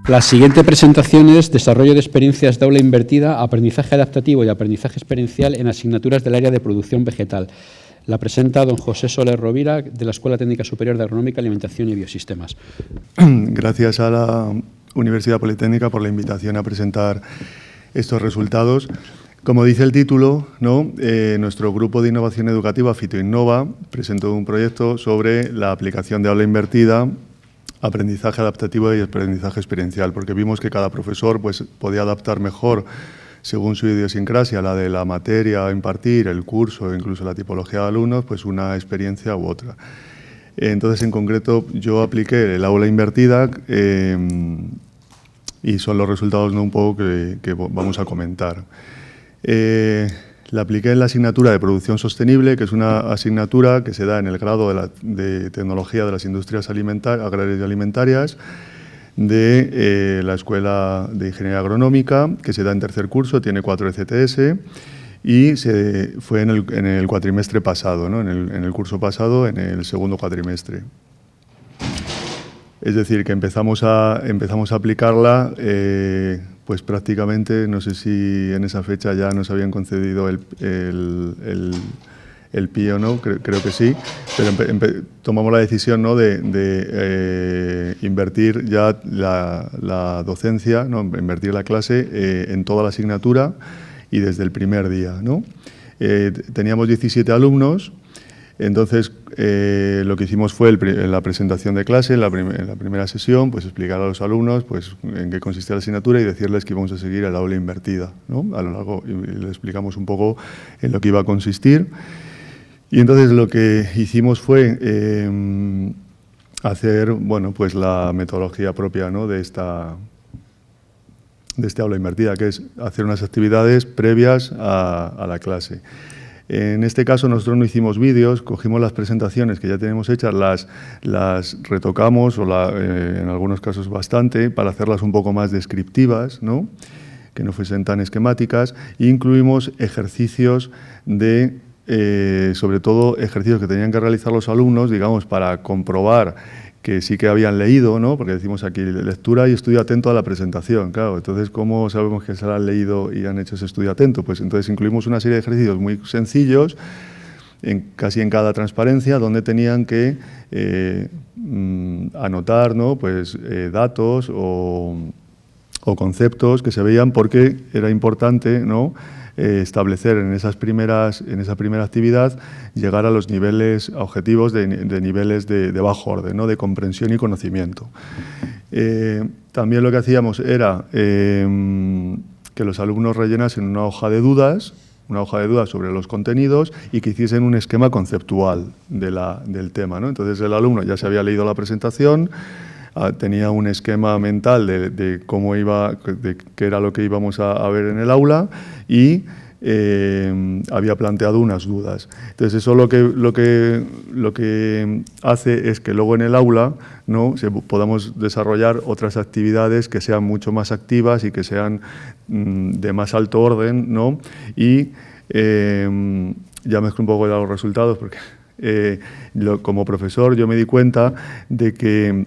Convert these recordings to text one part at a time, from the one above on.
La siguiente presentación es Desarrollo de experiencias de aula invertida, aprendizaje adaptativo y aprendizaje experiencial en asignaturas del área de producción vegetal. La presenta don José Soler Rovira, de la Escuela Técnica Superior de Agronómica, Alimentación y Biosistemas. Gracias a la Universidad Politécnica por la invitación a presentar estos resultados. Como dice el título, ¿no? Nuestro grupo de innovación educativa, FitoInnova, presentó un proyecto sobre la aplicación de aula invertida, aprendizaje adaptativo y aprendizaje experiencial, porque vimos que cada profesor pues, podía adaptar mejor, según su idiosincrasia, la de la materia a impartir, el curso, incluso la tipología de alumnos, pues una experiencia u otra. Entonces, en concreto, yo apliqué el aula invertida y son los resultados, ¿no? Un poco que vamos a comentar. La apliqué en la asignatura de producción sostenible, que es una asignatura que se da en el grado de tecnología de las industrias agrarias y alimentarias de la Escuela de Ingeniería Agronómica, que se da en tercer curso, tiene 4 ECTS y fue en el cuatrimestre pasado, ¿no? en el curso pasado, en el segundo cuatrimestre. Es decir, que empezamos a aplicarla, pues prácticamente, no sé si en esa fecha ya nos habían concedido el PIE o no, creo que sí, pero tomamos la decisión, ¿no? de invertir ya la docencia, ¿no? Invertir la clase en toda la asignatura y desde el primer día, ¿no? Teníamos 17 alumnos. Entonces, lo que hicimos fue en la presentación de clase, en la primera sesión, pues explicar a los alumnos pues, en qué consistía la asignatura y decirles que íbamos a seguir el aula invertida, ¿no? A lo largo, y les explicamos un poco en lo que iba a consistir. Y entonces lo que hicimos fue hacer, bueno, pues la metodología propia, ¿no? de este aula invertida, que es hacer unas actividades previas a la clase. En este caso nosotros no hicimos vídeos, cogimos las presentaciones que ya tenemos hechas, las retocamos, en algunos casos bastante, para hacerlas un poco más descriptivas, ¿no? Que no fuesen tan esquemáticas, e incluimos ejercicios sobre todo ejercicios que tenían que realizar los alumnos, digamos, para comprobar que sí que habían leído, ¿no? Porque decimos aquí lectura y estudio atento a la presentación, claro. Entonces, ¿cómo sabemos que se la han leído y han hecho ese estudio atento? Pues entonces incluimos una serie de ejercicios muy sencillos, casi en cada transparencia, donde tenían que anotar, ¿no? Pues, datos o conceptos que se veían, porque era importante, ¿no? Establecer en esa primera actividad, llegar a los niveles objetivos de niveles de bajo orden, ¿no? De comprensión y conocimiento. También lo que hacíamos era que los alumnos rellenasen una hoja de dudas sobre los contenidos y que hiciesen un esquema conceptual del tema, ¿no? Entonces el alumno ya se había leído la presentación, tenía un esquema mental de cómo de qué era lo que íbamos a ver en el aula y había planteado unas dudas. Entonces eso lo que hace es que luego en el aula, ¿no? podamos desarrollar otras actividades que sean mucho más activas y que sean de más alto orden, ¿no? Y ya mezclo un poco ya los resultados porque como profesor yo me di cuenta de que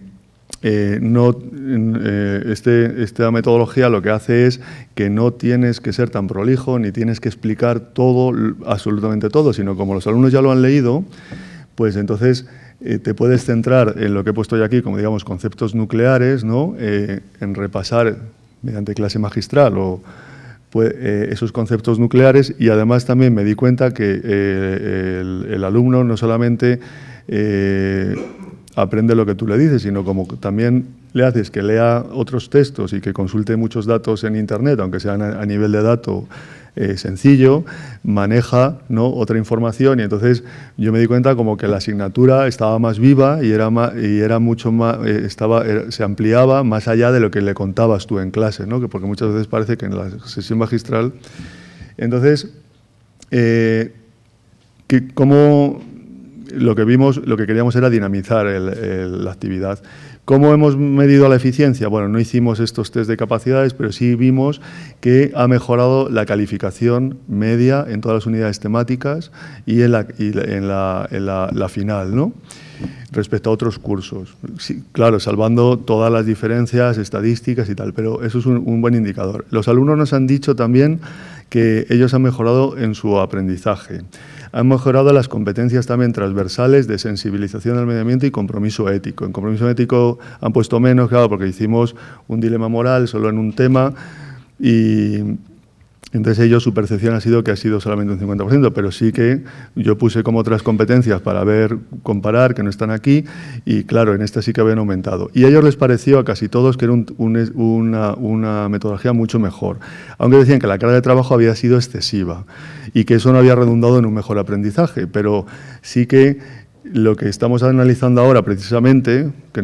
esta metodología lo que hace es que no tienes que ser tan prolijo ni tienes que explicar todo, absolutamente todo, sino como los alumnos ya lo han leído, pues entonces te puedes centrar en lo que he puesto yo aquí, como digamos conceptos nucleares, ¿no? En repasar mediante clase magistral esos conceptos nucleares, y además también me di cuenta que el alumno no solamente aprende lo que tú le dices, sino como también le haces que lea otros textos y que consulte muchos datos en Internet, aunque sean a nivel de dato sencillo, maneja, ¿no? otra información, y entonces yo me di cuenta como que la asignatura estaba más viva y era mucho más, se ampliaba más allá de lo que le contabas tú en clase, ¿no? Porque muchas veces parece que en la sesión magistral. Entonces, ¿cómo lo que queríamos era dinamizar la actividad. ¿Cómo hemos medido la eficiencia? Bueno, no hicimos estos test de capacidades, pero sí vimos que ha mejorado la calificación media en todas las unidades temáticas y en la final, ¿no? Respecto a otros cursos. Sí, claro, salvando todas las diferencias estadísticas y tal, pero eso es un buen indicador. Los alumnos nos han dicho también que ellos han mejorado en su aprendizaje. Han mejorado las competencias también transversales de sensibilización al medio ambiente y compromiso ético. En compromiso ético han puesto menos, claro, porque hicimos un dilema moral solo en un tema y entonces ellos, su percepción ha sido que ha sido solamente un 50%, pero sí que yo puse como otras competencias para comparar, que no están aquí, y claro, en esta sí que habían aumentado. Y a ellos les pareció, a casi todos, que era una metodología mucho mejor, aunque decían que la carga de trabajo había sido excesiva y que eso no había redundado en un mejor aprendizaje, pero sí que lo que estamos analizando ahora precisamente, que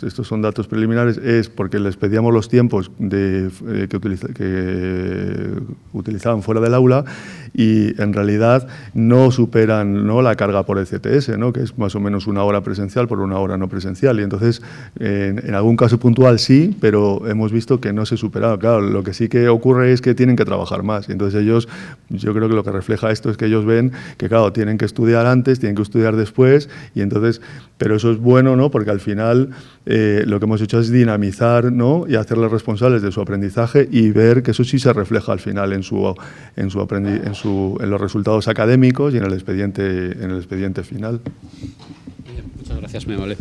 estos son datos preliminares, es porque les pedíamos los tiempos que utilizaban fuera del aula y en realidad no superan, ¿no?, la carga por ECTS, ¿no?, que es más o menos 1 hora presencial por 1 hora no presencial. Y entonces, en algún caso puntual sí, pero hemos visto que no se supera. Claro, lo que sí que ocurre es que tienen que trabajar más. Y entonces ellos, yo creo que lo que refleja esto es que ellos ven que, claro, tienen que estudiar antes, tienen que estudiar después, y entonces, pero eso es bueno, ¿no?, porque al final lo que hemos hecho es dinamizar, ¿no?, y hacerles responsables de su aprendizaje y ver que eso sí se refleja al final en los resultados académicos y en el expediente final. Muchas gracias, muy amable.